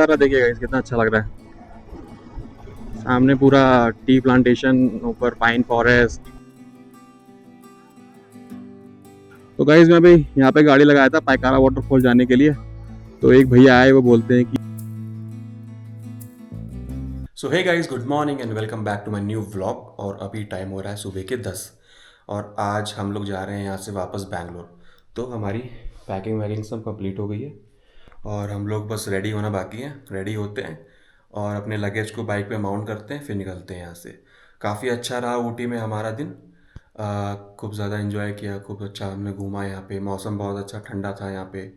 नज़ारा देखिएगा, कितना अच्छा लग रहा है। सामने पूरा टी प्लांटेशन, ऊपर पाइन फॉरेस्ट। तो गाइस मैं भी यहाँ पे गाड़ी लगाया था पायकारा वाटरफॉल जाने के लिए। तो एक भैया आए, वो बोलते हैं कि so hey guys, good morning and welcome back to my new vlog. और अभी टाइम हो रहा है सुबह के 10 और आज हम लोग जा रहे हैं यहाँ से वापस बैंगलोर। तो हमारी पैकिंग वैकिंग सब कंप्लीट हो गई है और हम लोग बस रेडी होना बाकी है। रेडी होते हैं और अपने लगेज को बाइक पे माउंट करते हैं, फिर निकलते हैं यहाँ से। काफ़ी अच्छा रहा ऊटी में हमारा दिन। खूब ज़्यादा एंजॉय किया, खूब अच्छा हमने घूमा यहाँ पे। मौसम बहुत अच्छा ठंडा था यहाँ पे।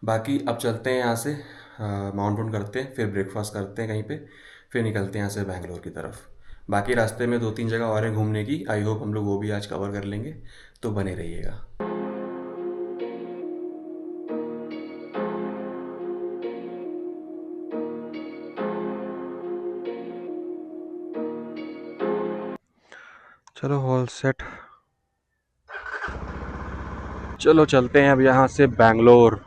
बाकी अब चलते हैं यहाँ से, माउंट वाउंट करते हैं, फिर ब्रेकफास्ट करते हैं कहीं पे, फिर निकलते हैं यहाँ से बैंगलोर की तरफ। बाकी रास्ते में 2-3 जगह और हैं घूमने की, आई होप हम लोग वो भी आज कवर कर लेंगे, तो बने रहिएगा। चलो ऑल सेट, चलो चलते हैं अब यहाँ से बैंगलोर।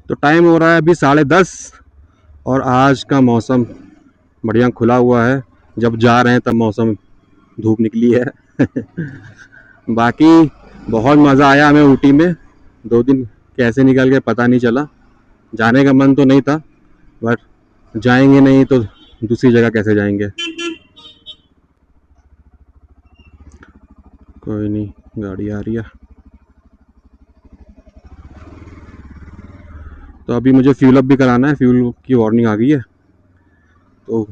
तो टाइम हो रहा है अभी 10:30 और आज का मौसम बढ़िया खुला हुआ है। जब जा रहे हैं तब मौसम धूप निकली है। बाकी बहुत मज़ा आया हमें ऊटी में। 2 दिन कैसे निकल गए पता नहीं चला। जाने का मन तो नहीं था, बट जाएंगे नहीं तो दूसरी जगह कैसे जाएंगे। कोई नहीं, गाड़ी आ रही है। तो अभी मुझे फ्यूल अप भी कराना है, फ्यूल की वार्निंग आ गई है। तो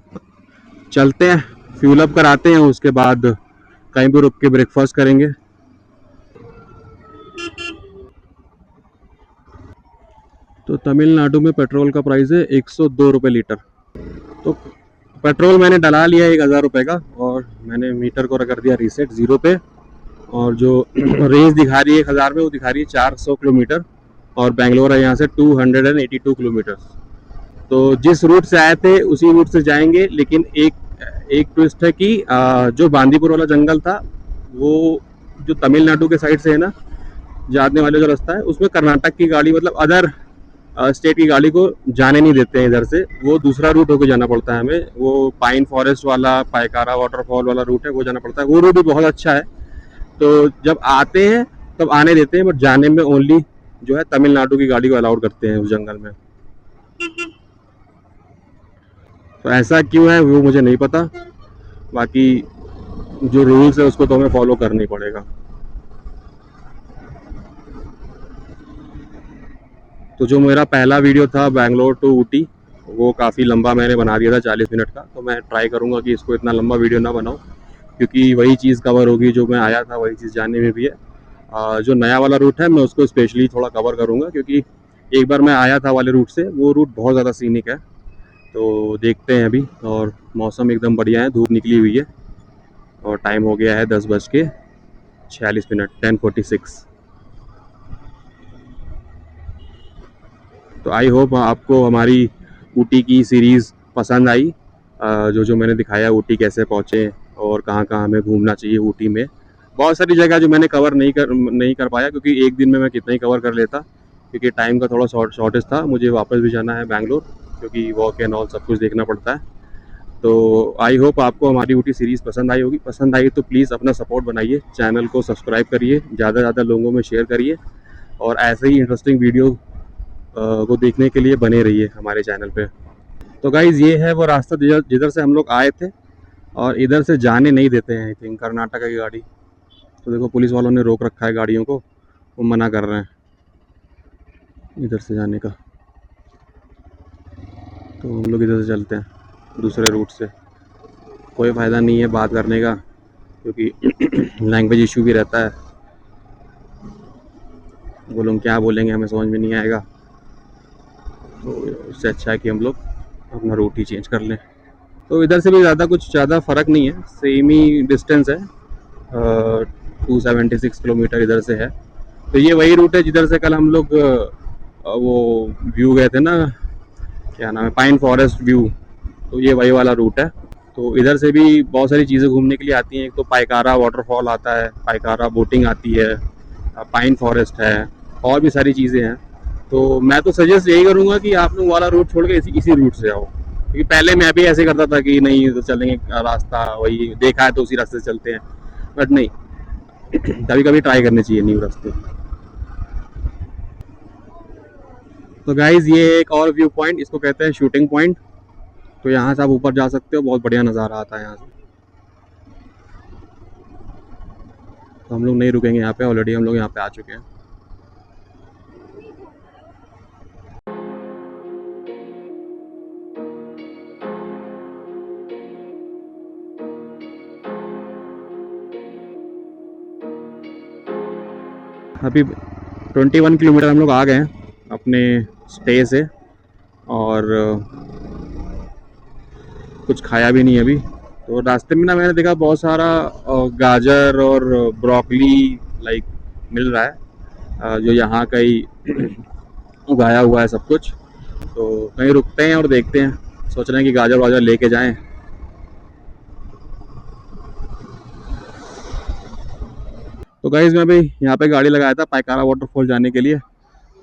चलते हैं, फ्यूल अप कराते हैं, उसके बाद कहीं भी रुक के ब्रेकफास्ट करेंगे। तो तमिलनाडु में पेट्रोल का प्राइस है 102 रुपये लीटर। तो पेट्रोल मैंने डला लिया 1000 रुपये का, और मैंने मीटर को कर दिया रीसेट 0 पे। और जो रेंज दिखा रही है 1000 में, वो दिखा रही है 400 किलोमीटर। और बेंगलोर है यहाँ से 282 किलोमीटर। तो जिस रूट से आए थे उसी रूट से जाएंगे, लेकिन एक एक ट्विस्ट है कि जो बांदीपुर वाला जंगल था, वो जो तमिलनाडु के साइड से है ना, जाने वाले जो रास्ता है, उसमें कर्नाटक की गाड़ी, मतलब अदर स्टेट की गाड़ी को जाने नहीं देते हैं इधर से। वो दूसरा रूट होकर जाना पड़ता है हमें। वो पाइन फॉरेस्ट वाला, पायकारा वाटरफॉल वाला रूट है, वो जाना पड़ता है। वो रूट भी बहुत अच्छा है। तो जब आते हैं तब आने देते हैं, बट जाने में ओनली जो है तमिलनाडु की गाड़ी को अलाउड करते हैं उस जंगल में। तो ऐसा क्यों है वो मुझे नहीं पता। बाकी जो रूल्स है उसको तो हमें फॉलो करना ही पड़ेगा। तो जो मेरा पहला वीडियो था बैंगलोर टू ऊटी, वो काफ़ी लंबा मैंने बना दिया था, 40 मिनट का। तो मैं ट्राई करूँगा कि इसको इतना लंबा वीडियो ना बनाऊँ, क्योंकि वही चीज़ कवर होगी जो मैं आया था, वही चीज़ जाने में भी है। जो नया वाला रूट है मैं उसको स्पेशली थोड़ा कवर करूँगा, क्योंकि एक बार मैं आया था वाले रूट से, वो रूट बहुत ज़्यादा सीनिक है। तो देखते हैं अभी। और मौसम एकदम बढ़िया है, धूप निकली हुई है और टाइम हो गया है 10:46, 10:46। तो आई होप आपको हमारी ऊटी की सीरीज़ पसंद आई। जो जो मैंने दिखाया ऊटी कैसे पहुँचे और कहाँ कहाँ हमें घूमना चाहिए ऊटी में। बहुत सारी जगह जो मैंने कवर नहीं कर पाया, क्योंकि एक दिन में मैं कितना ही कवर कर लेता, क्योंकि टाइम का थोड़ा शॉर्टेज था। मुझे वापस भी जाना है बैंगलोर, क्योंकि वॉक एंड ऑल सब कुछ देखना पड़ता है। तो आई होप आपको हमारी ऊटी सीरीज़ पसंद आई होगी। पसंद आई तो प्लीज़ अपना सपोर्ट बनाइए, चैनल को सब्सक्राइब करिए, ज़्यादा से ज़्यादा लोगों में शेयर करिए, और ऐसे ही इंटरेस्टिंग वीडियो को देखने के लिए बने रहिए हमारे चैनल पे। तो गाइज़ ये है वो रास्ता जिधर जिधर से हम लोग आए थे, और इधर से जाने नहीं देते हैं आई थिंक कर्नाटक की गाड़ी। तो देखो पुलिस वालों ने रोक रखा है गाड़ियों को, वो मना कर रहे हैं इधर से जाने का। तो हम लोग इधर से चलते हैं दूसरे रूट से। कोई फ़ायदा नहीं है बात करने का, क्योंकि लैंग्वेज इशू भी रहता है। वो लोग क्या बोलेंगे हमें समझ में नहीं आएगा। तो उससे अच्छा है कि हम लोग अपना रूट ही चेंज कर लें। तो इधर से भी ज़्यादा फ़र्क नहीं है, सेम ही डिस्टेंस है। 276 किलोमीटर इधर से है। तो ये वही रूट है जिधर से कल हम लोग वो व्यू गए थे ना, क्या नाम है, पाइन फॉरेस्ट व्यू। तो ये वही वाला रूट है। तो इधर से भी बहुत सारी चीज़ें घूमने के लिए आती हैं। एक तो पाइकारा वाटरफॉल आता है, पाइकारा बोटिंग आती है, पाइन फॉरेस्ट है, और भी सारी चीज़ें हैं। तो मैं तो सजेस्ट यही करूँगा कि आप लोग वाला रूट छोड़ के इसी रूट से आओ, क्योंकि पहले मैं भी ऐसे करता था कि नहीं तो चलेंगे, रास्ता वही देखा है तो उसी रास्ते से चलते हैं, बट नहीं, कभी कभी ट्राई करने चाहिए न्यू रास्ते। तो गाइज ये एक और व्यू पॉइंट, इसको कहते हैं शूटिंग पॉइंट। तो यहाँ से आप ऊपर जा सकते हो, बहुत बढ़िया नज़ारा आता है यहाँ से। तो हम लोग नहीं रुकेंगे यहाँ पे, ऑलरेडी हम लोग यहाँ पे आ चुके हैं। अभी 21 किलोमीटर हम लोग आ गए हैं अपने स्टे से, और कुछ खाया भी नहीं अभी। तो रास्ते में ना मैंने देखा बहुत सारा गाजर और ब्रोकली लाइक मिल रहा है, जो यहाँ का ही उगाया हुआ है सब कुछ। तो कहीं रुकते हैं और देखते हैं, सोच रहे हैं कि गाजर वाजर लेके जाएं। तो गाइस मैं भी यहाँ पे गाड़ी लगाया था पाइकारा वाटरफॉल जाने के लिए।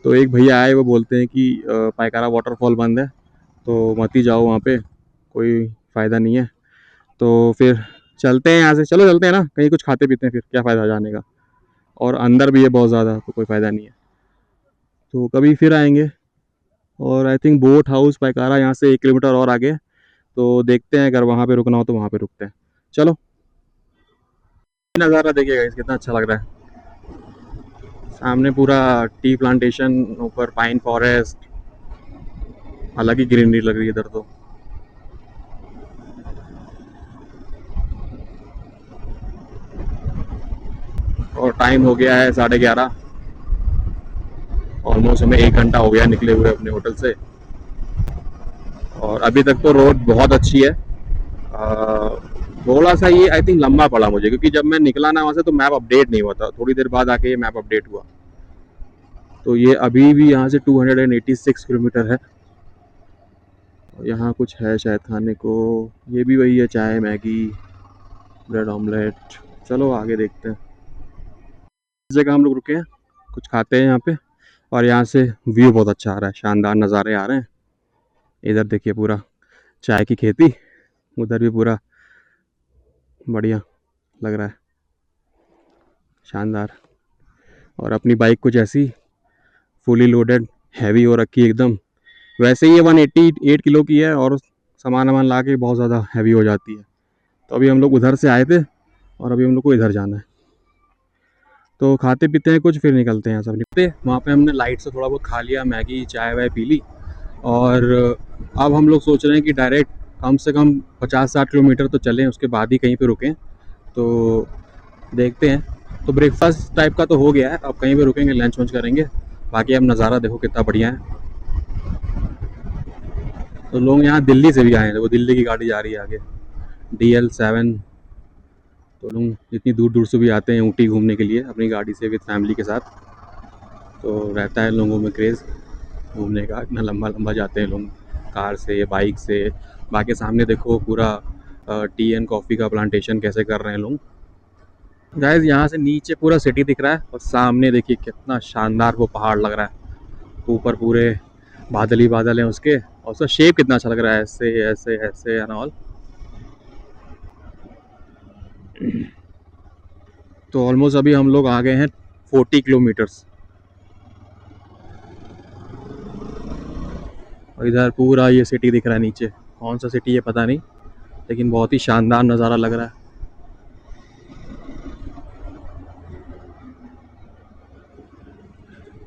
तो एक भैया आए, वो बोलते हैं कि पाइकारा वाटरफॉल बंद है, तो मत ही जाओ वहाँ पे, कोई फ़ायदा नहीं है। तो फिर चलते हैं यहाँ से, चलो चलते हैं ना, कहीं कुछ खाते पीते हैं, फिर क्या फ़ायदा जाने का। और अंदर भी है बहुत ज़्यादा, तो कोई फ़ायदा नहीं है। तो कभी फिर आएंगे। और I think boat house Pykara यहाँ से 1 किलोमीटर और आगे, तो देखते हैं अगर वहाँ पे रुकना हो तो वहाँ पे रुकते हैं। चलो, नज़ारा देखिएगा इस कितना अच्छा लग रहा है। सामने पूरा टी प्लांटेशन, ऊपर पाइन फॉरेस्ट, अलग ही ग्रीनरी लग रही है इधर तो। और टाइम हो गया है 11:30, ऑलमोस्ट हमें 1 घंटा हो गया निकले हुए अपने होटल से। और अभी तक तो रोड बहुत अच्छी है। थोड़ा सा ये आई थिंक लंबा पड़ा मुझे, क्योंकि जब मैं निकला ना वहाँ से तो मैप अपडेट नहीं हुआ था, थोड़ी देर बाद आके ये मैप अपडेट हुआ। तो ये अभी भी यहाँ से 286 किलोमीटर है। और यहाँ कुछ है शायद खाने को, ये भी वही है, चाय मैगी ब्रेड ऑमलेट। चलो आगे देखते हैं। इस जगह हम लोग रुके हैं, कुछ खाते हैं यहाँ पे। और यहाँ से व्यू बहुत अच्छा आ रहा है, शानदार नज़ारे आ रहे हैं। इधर देखिए पूरा चाय की खेती, उधर भी पूरा बढ़िया लग रहा है, शानदार। और अपनी बाइक कुछ ऐसी फुली लोडेड हैवी हो रखी है एकदम। वैसे ही ये 188 किलो की है, और सामान वामान ला के बहुत ज़्यादा हैवी हो जाती है। तो अभी हम लोग उधर से आए थे, और अभी हम लोग को इधर जाना है। तो खाते पीते हैं कुछ, फिर निकलते हैं। सब निकलते वहाँ पे हमने लाइट से थोड़ा बहुत खा लिया, मैगी चाय वाय पी ली। और अब हम लोग सोच रहे हैं कि डायरेक्ट कम से कम 50-60 किलोमीटर तो चलें, उसके बाद ही कहीं पे रुकें। तो देखते हैं। तो ब्रेकफास्ट टाइप का तो हो गया है, अब कहीं पे रुकेंगे, लंच वंच करेंगे। बाकी अब नज़ारा देखो कितना बढ़िया है। तो लोग यहाँ दिल्ली से भी आए हैं, वो दिल्ली की गाड़ी जा रही है आगे, DL7। तो लोग इतनी दूर दूर से भी आते हैं ऊटी घूमने के लिए अपनी गाड़ी से, विद फैमिली के साथ। तो रहता है लोगों में क्रेज़ घूमने का, इतना लंबा लंबा जाते हैं लोग कार से बाइक से। बाकी सामने देखो पूरा टी एंड कॉफ़ी का प्लांटेशन कैसे कर रहे हैं लोग। गाइस यहाँ से नीचे पूरा सिटी दिख रहा है, और सामने देखिए कितना शानदार वो पहाड़ लग रहा है। ऊपर पूरे बादल ही बादल हैं उसके, और उसका शेप कितना अच्छा लग रहा है, ऐसे ऐसे ऐसे एंड ऑल। तो ऑलमोस्ट अभी हम लोग आ गए हैं 40 किलोमीटर्स। और इधर पूरा ये सिटी दिख रहा है नीचे, कौन सा सिटी है पता नहीं, लेकिन बहुत ही शानदार नज़ारा लग रहा है।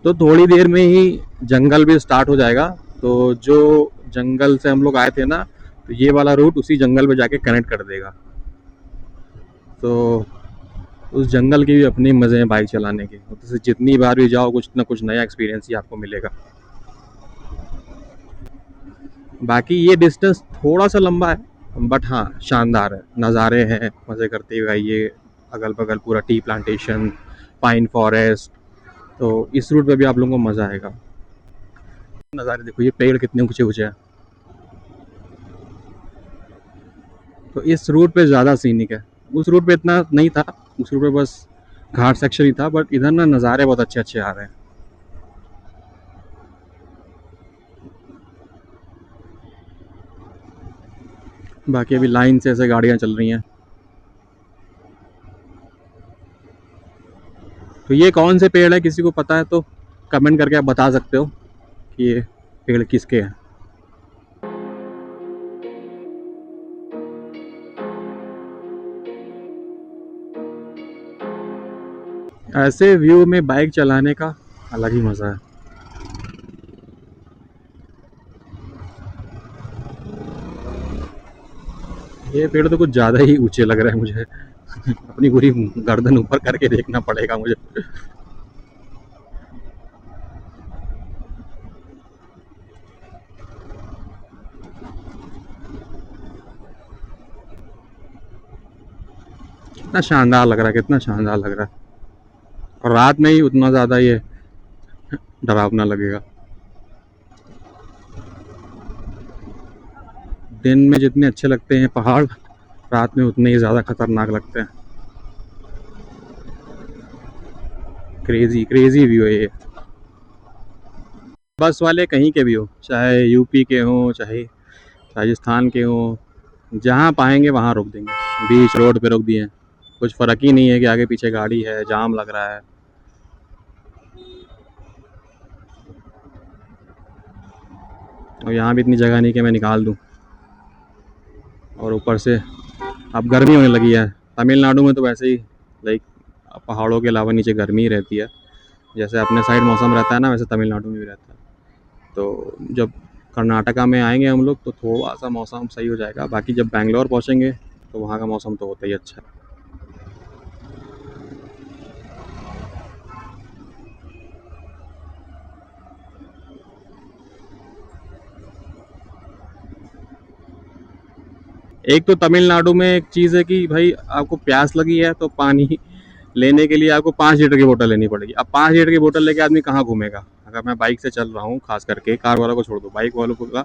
तो थोड़ी देर में ही जंगल भी स्टार्ट हो जाएगा। तो जो जंगल से हम लोग आए थे ना, तो ये वाला रूट उसी जंगल में जाके कनेक्ट कर देगा। तो उस जंगल के भी अपने मज़े हैं बाइक चलाने के, तो जितनी बार भी जाओ कुछ ना कुछ नया एक्सपीरियंस ही आपको मिलेगा। बाकी ये डिस्टेंस थोड़ा सा लंबा है, बट हाँ शानदार है, नज़ारे हैं, मज़े करते हुए आइए। अगल बगल पूरा टी प्लांटेशन, पाइन फॉरेस्ट। तो इस रूट पे भी आप लोगों को मज़ा आएगा। नज़ारे देखो, ये पेड़ कितने ऊंचे ऊंचे हैं। तो इस रूट पे ज़्यादा सीनिक है, उस रूट पे इतना नहीं था, उस रूट पे बस घाट सेक्शन ही था, बट इधर ना नज़ारे बहुत अच्छे अच्छे आ रहे हैं। बाकी अभी लाइन से ऐसे गाड़ियाँ चल रही हैं। तो ये कौन से पेड़ है, किसी को पता है तो कमेंट करके आप बता सकते हो कि ये पेड़ किसके हैं। ऐसे व्यू में बाइक चलाने का अलग ही मज़ा है। ये पेड़ तो कुछ ज़्यादा ही ऊंचे लग रहे हैं मुझे। अपनी पूरी गर्दन ऊपर करके देखना पड़ेगा मुझे। कितना शानदार लग रहा है, कितना शानदार लग रहा है। और रात में ही उतना ज़्यादा ये डरावना लगेगा। दिन में जितने अच्छे लगते हैं पहाड़, रात में उतने ही ज़्यादा खतरनाक लगते हैं। क्रेजी क्रेजी व्यू है ये। बस वाले कहीं के भी हो, चाहे यूपी के हों, चाहे राजस्थान के हों, जहाँ पाएंगे वहाँ रोक देंगे। बीच रोड पे रोक दिए हैं, कुछ फ़र्क ही नहीं है कि आगे पीछे गाड़ी है, जाम लग रहा है। और यहाँ भी इतनी जगह नहीं कि मैं निकाल दूँ। और ऊपर से अब गर्मी होने लगी है। तमिलनाडु में तो वैसे ही लाइक पहाड़ों के अलावा नीचे गर्मी ही रहती है। जैसे अपने साइड मौसम रहता है ना, वैसे तमिलनाडु में भी रहता है। तो जब कर्नाटका में आएंगे हम लोग तो थोड़ा सा मौसम सही हो जाएगा। बाकी जब बैंगलोर पहुँचेंगे तो वहाँ का मौसम तो होता ही अच्छा है। एक तो तमिलनाडु में एक चीज़ है कि भाई आपको प्यास लगी है तो पानी लेने के लिए आपको 5 लीटर की बोतल लेनी पड़ेगी। अब 5 लीटर की बोतल लेके आदमी कहाँ घूमेगा। अगर मैं बाइक से चल रहा हूँ, खास करके कार वालों को छोड़ दो, बाइक वालों को का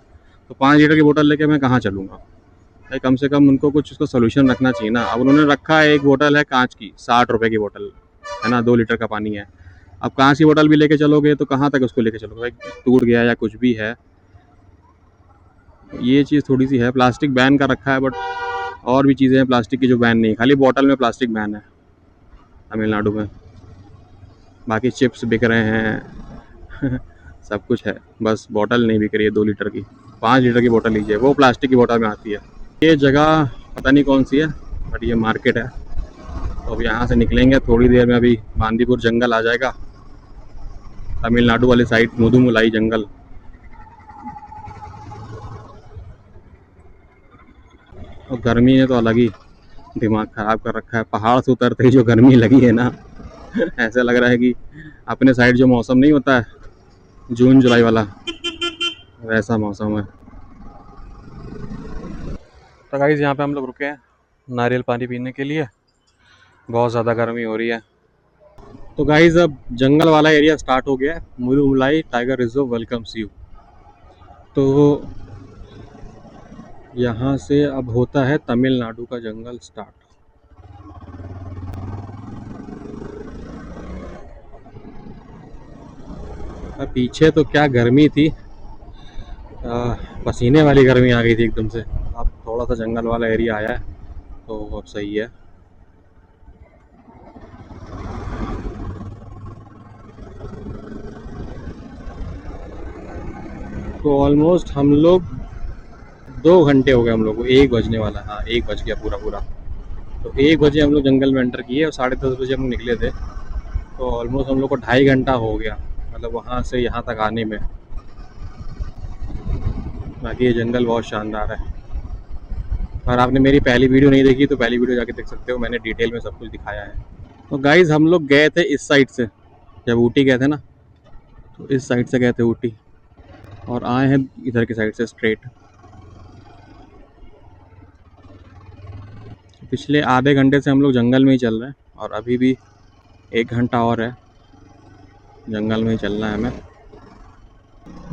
तो 5 लीटर की बोतल लेके मैं कहाँ चलूँगा भाई। कम से कम उनको कुछ उसका सोल्यूशन रखना चाहिए ना। अब उन्होंने रखा है, एक बोतल है कांच की, 60 रुपए की बोतल है ना, 2 लीटर का पानी है। अब कांच की बोतल भी लेके चलोगे तो कहाँ तक उसको लेके चलोगे भाई, टूट गया या कुछ भी है। ये चीज़ थोड़ी सी है। प्लास्टिक बैन का रखा है, बट और भी चीज़ें हैं प्लास्टिक की जो बैन नहीं, खाली बॉटल में प्लास्टिक बैन है तमिलनाडु में। बाकी चिप्स बिक रहे हैं सब कुछ है, बस बॉटल नहीं बिक रही है 2 लीटर की। 5 लीटर की बोतल लीजिए, वो प्लास्टिक की बोतल में आती है। ये जगह पता नहीं कौन सी है, बट ये मार्केट है। तो अब यहाँ से निकलेंगे थोड़ी देर में, अभी बांदीपुर जंगल आ जाएगा, तमिलनाडु वाली साइड मुदुमुलाई जंगल। और गर्मी ने तो अलग ही दिमाग ख़राब कर रखा है। पहाड़ से उतरते ही जो गर्मी लगी है ना ऐसा लग रहा है कि अपने साइड जो मौसम नहीं होता है जून जुलाई वाला, वैसा मौसम है। तो गाइस यहाँ पे हम लोग रुके हैं नारियल पानी पीने के लिए, बहुत ज़्यादा गर्मी हो रही है। तो गाइस अब जंगल वाला एरिया स्टार्ट हो गया है, मुलुमलाई टाइगर रिजर्व वेलकम्स यू। तो यहाँ से अब होता है तमिलनाडु का जंगल स्टार्ट। अब पीछे तो क्या गर्मी थी, पसीने वाली गर्मी आ गई थी एकदम से। अब थोड़ा सा जंगल वाला एरिया आया है तो अब सही है। तो ऑलमोस्ट हम लोग 2 घंटे हो गए हम लोग को, 1 बजने वाला, हाँ 1 बज गया पूरा पूरा। तो 1 बजे हम लोग जंगल में एंटर किए और 10:30 बजे हम लोग निकले थे। तो ऑलमोस्ट हम लोग को 2.5 घंटा हो गया, मतलब वहाँ से यहाँ तक आने में। बाकी ये जंगल बहुत शानदार है। और आपने मेरी पहली वीडियो नहीं देखी तो पहली वीडियो जाके देख सकते हो, मैंने डिटेल में सब कुछ दिखाया है। तो गाइज़ हम लोग गए थे इस साइड से, जब ऊटी गए थे ना तो इस साइड से गए थे ऊटी, और आए हैं इधर की साइड से स्ट्रेट। पिछले आधे घंटे से हम लोग जंगल में ही चल रहे हैं और अभी भी 1 घंटा और है, जंगल में ही चलना है हमें।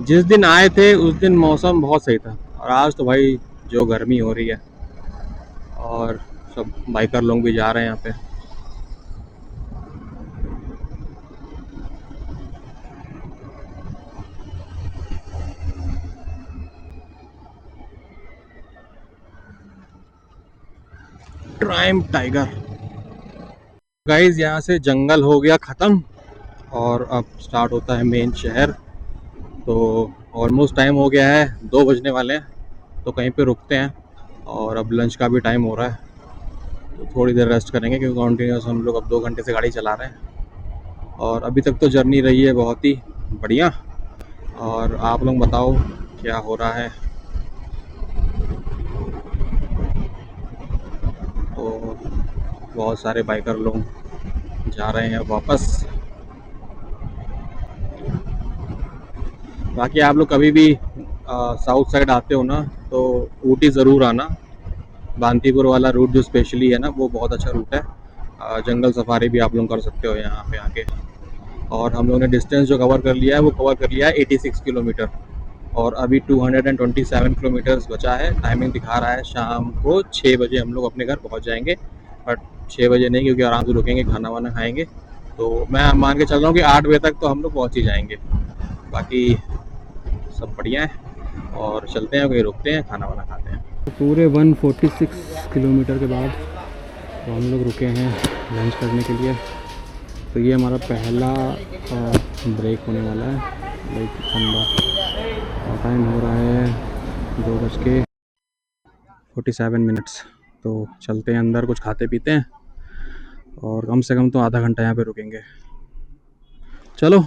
जिस दिन आए थे उस दिन मौसम बहुत सही था, और आज तो भाई जो गर्मी हो रही है। और सब बाइकर लोग भी जा रहे हैं यहाँ पे। ट्राइम टाइगर। गाइस यहाँ से जंगल हो गया ख़त्म और अब स्टार्ट होता है मेन शहर। तो ऑलमोस्ट टाइम हो गया है, 2 बजने वाले हैं, तो कहीं पे रुकते हैं। और अब लंच का भी टाइम हो रहा है, तो थोड़ी देर रेस्ट करेंगे क्योंकि कॉन्टीन्यूस हम लोग अब 2 घंटे से गाड़ी चला रहे हैं। और अभी तक तो जर्नी रही है बहुत ही बढ़िया। और आप लोग बताओ क्या हो रहा है। तो बहुत सारे बाइकर लोग जा रहे हैं वापस। बाकी आप लोग कभी भी साउथ साइड आते हो ना, तो ऊटी ज़रूर आना। बांदीपुर वाला रूट जो स्पेशली है ना, वो बहुत अच्छा रूट है। जंगल सफारी भी आप लोग कर सकते हो यहाँ पे आके। और हम लोगों ने डिस्टेंस जो कवर कर लिया है वो कवर कर लिया है 86 किलोमीटर। और अभी 227 किलोमीटर्स बचा है। टाइमिंग दिखा रहा है शाम को 6 बजे हम लोग अपने घर पहुँच जाएंगे। बट 6 बजे नहीं, क्योंकि आराम से रुकेंगे, खाना वाना खाएंगे। तो मैं मान के चल रहा हूँ कि 8 बजे तक तो हम लोग पहुँच ही जाएंगे। बाकी सब बढ़िया है और चलते हैं, कहीं रुकते हैं, खाना वाना खाते हैं। तो पूरे 146 किलोमीटर के बाद तो हम लोग रुके हैं लंच करने के लिए। तो ये हमारा पहला ब्रेक होने वाला है, लाइक ठंडा। और टाइम हो रहा है 2:47। तो चलते हैं अंदर, कुछ खाते पीते हैं और कम से कम तो आधा घंटा यहाँ पे रुकेंगे। चलो।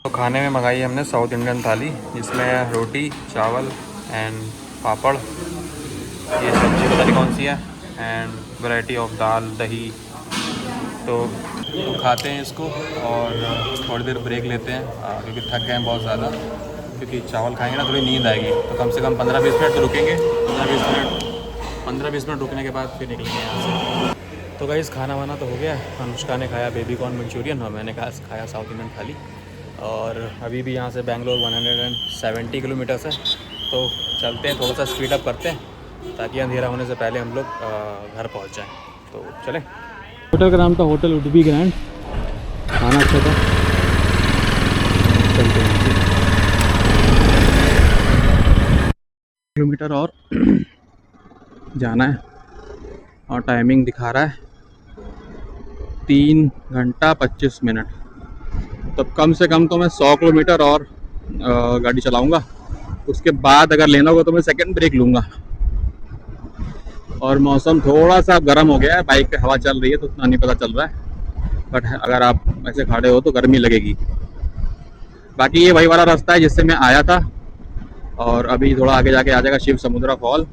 तो खाने में मंगाई हमने साउथ इंडियन थाली, जिसमें रोटी, चावल एंड पापड़, ये सब्जी पता नहीं कौन सी है, एंड वैरायटी ऑफ दाल, दही। तो खाते हैं इसको और थोड़ी देर ब्रेक लेते हैं, क्योंकि थक गए हैं बहुत ज़्यादा। क्योंकि चावल खाएंगे ना, थोड़ी नींद आएगी, तो कम से कम 15-20 मिनट तो रुकेंगे। 15-20 मिनट रुकने के बाद फिर निकलेंगे यहाँ से। तो गाइस खाना वाना तो हो गया। अनुष्का ने खाया बेबी कॉर्न मंचूरियन और मैंने खाया साउथ इंडियन थाली। और अभी भी यहाँ से बेंगलोर 170 किलोमीटर्स है, तो चलते हैं, थोड़ा सा स्पीड अप करते हैं ताकि अंधेरा होने से पहले हम लोग घर पहुँच जाएँ। तो चलें। होटल का नाम था होटल उडुपी ग्रैंड, खाना अच्छा था। चलते हैं किलोमीटर और जाना है और टाइमिंग दिखा रहा है 3 घंटा 25 मिनट। तब कम से कम तो मैं 100 किलोमीटर और गाड़ी चलाऊंगा। उसके बाद अगर लेना होगा तो मैं सेकंड ब्रेक लूँगा। और मौसम थोड़ा सा गर्म हो गया है, बाइक पे हवा चल रही है तो उतना नहीं पता चल रहा है। बट अगर आप ऐसे खड़े हो तो गर्मी लगेगी। बाकी ये वही वाला रास्ता है जिससे मैं आया था। और अभी थोड़ा आगे जाके आ जाएगा शिव समुद्रा फॉल।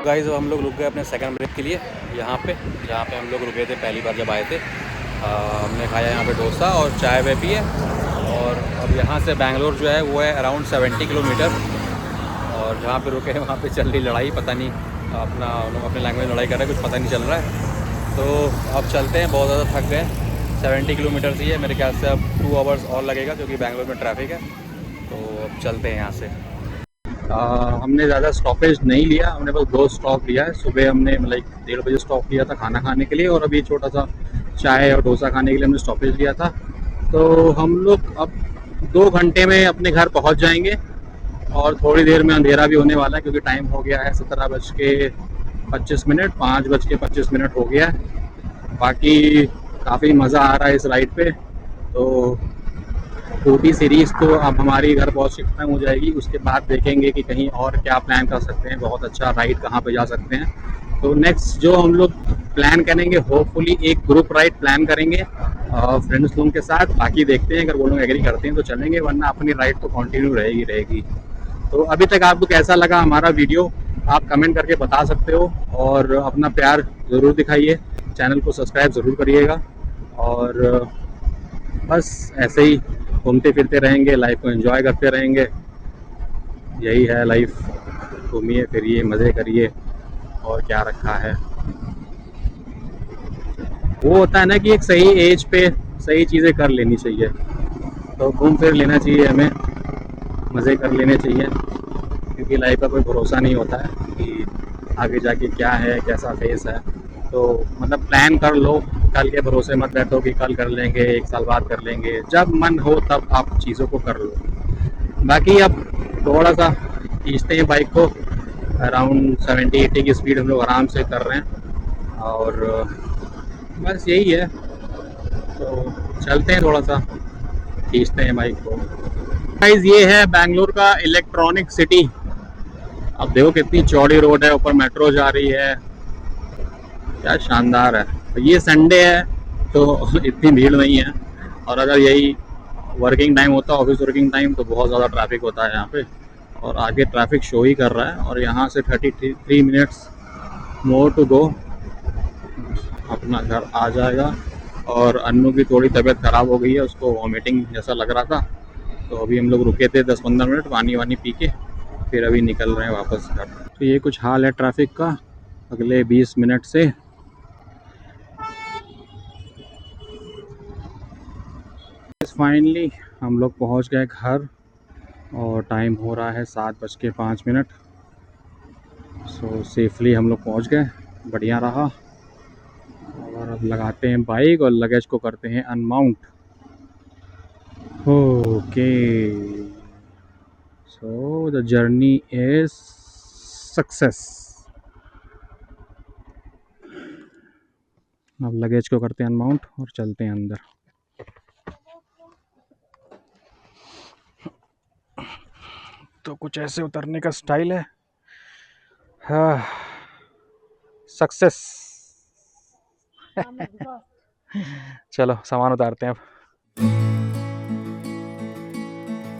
गाइस हम लोग रुक गए अपने सेकंड ब्रेक के लिए यहाँ पे, जहाँ पे हम लोग रुके थे पहली बार जब आए थे। हमने खाया यहाँ पे डोसा और चाय वे पिए। और अब यहाँ से बैंगलोर जो है वो है अराउंड 70 किलोमीटर। और जहाँ पे रुके हैं वहाँ पे चल रही लड़ाई, पता नहीं लोग अपने लैंग्वेज में लड़ाई कर रहे हैं, कुछ पता नहीं चल रहा है। तो अब चलते हैं, बहुत ज़्यादा थक गए। 70 किलोमीटर ही है, मेरे ख्याल से अब 2 आवर्स और लगेगा क्योंकि बैंगलोर में ट्रैफिक है। तो अब चलते हैं यहाँ से। हमने ज़्यादा स्टॉपेज नहीं लिया, हमने बस 2 स्टॉप लिया है। सुबह हमने लाइक 1:30 बजे स्टॉप लिया था खाना खाने के लिए, और अभी छोटा सा चाय और डोसा खाने के लिए हमने स्टॉपेज लिया था। तो हम लोग अब 2 घंटे में अपने घर पहुंच जाएंगे। और थोड़ी देर में अंधेरा भी होने वाला है क्योंकि टाइम हो गया है 17:25, 5:25 हो गया है। बाकी काफ़ी मज़ा आ रहा है इस राइड पे। तो ऊटी सीरीज़ तो अब हमारी घर पहुँच के खत्म हो जाएगी, उसके बाद देखेंगे कि कहीं और क्या प्लान कर सकते हैं, बहुत अच्छा राइड कहाँ पे जा सकते हैं। तो नेक्स्ट जो हम लोग प्लान करेंगे, होपफुली एक ग्रुप राइड प्लान करेंगे फ्रेंड्स लोगों के साथ। बाकी देखते हैं, अगर वो लोग एग्री करते हैं तो चलेंगे, वरना अपनी राइड तो कंटिन्यू रहेगी। तो अभी तक आपको कैसा लगा हमारा वीडियो, आप कमेंट करके बता सकते हो। और अपना प्यार ज़रूर दिखाइए, चैनल को सब्सक्राइब ज़रूर करिएगा। और बस ऐसे ही घूमते फिरते रहेंगे, लाइफ को एंजॉय करते रहेंगे। यही है लाइफ, घूमिए फिरिए, मज़े करिए। और क्या रखा है। वो होता है ना कि एक सही एज पे सही चीज़ें कर लेनी चाहिए, तो घूम फिर लेना चाहिए हमें, मज़े कर लेने चाहिए, क्योंकि लाइफ का कोई भरोसा नहीं होता है कि आगे जाके क्या है, कैसा फेस है। तो मतलब प्लान कर लो, कल के भरोसे मत बैठो कि कल कर लेंगे, एक साल बाद कर लेंगे, जब मन हो तब आप चीज़ों को कर लो। बाकी अब थोड़ा सा खींचते हैं बाइक को, अराउंड 70-80 की स्पीड हम लोग आराम से कर रहे हैं, और बस यही है। तो चलते हैं, थोड़ा सा खींचते हैं बाइक को। गाइस ये है बैंगलोर का इलेक्ट्रॉनिक सिटी। अब देखो कितनी चौड़ी रोड है, ऊपर मेट्रो जा रही है, क्या शानदार है। ये संडे है तो इतनी भीड़ नहीं है, और अगर यही वर्किंग टाइम होता, ऑफिस वर्किंग टाइम, तो बहुत ज़्यादा ट्रैफिक होता है यहाँ पे। और आगे ट्रैफिक शो ही कर रहा है, और यहाँ से 33 मिनट्स मोर टू गो, अपना घर आ जाएगा। और अन्नू की थोड़ी तबीयत ख़राब हो गई है, उसको वॉमिटिंग जैसा लग रहा था, तो अभी हम लोग रुके थे 10-15 मिनट पानी वानी पी के, फिर अभी निकल रहे हैं वापस घर। तो ये कुछ हाल है ट्रैफिक का अगले 20 मिनट से। फाइनली हम लोग पहुंच गए घर, और टाइम हो रहा है 7:05। सो सेफली हम लोग पहुंच गए, बढ़िया रहा। और अब लगाते हैं बाइक और लगेज को करते हैं unmount. Okay, so the journey is success. अब लगेज को करते हैं अनमाउंट और चलते हैं अंदर। तो कुछ ऐसे उतरने का स्टाइल है। हाँ, सक्सेस। चलो सामान उतारते हैं अब।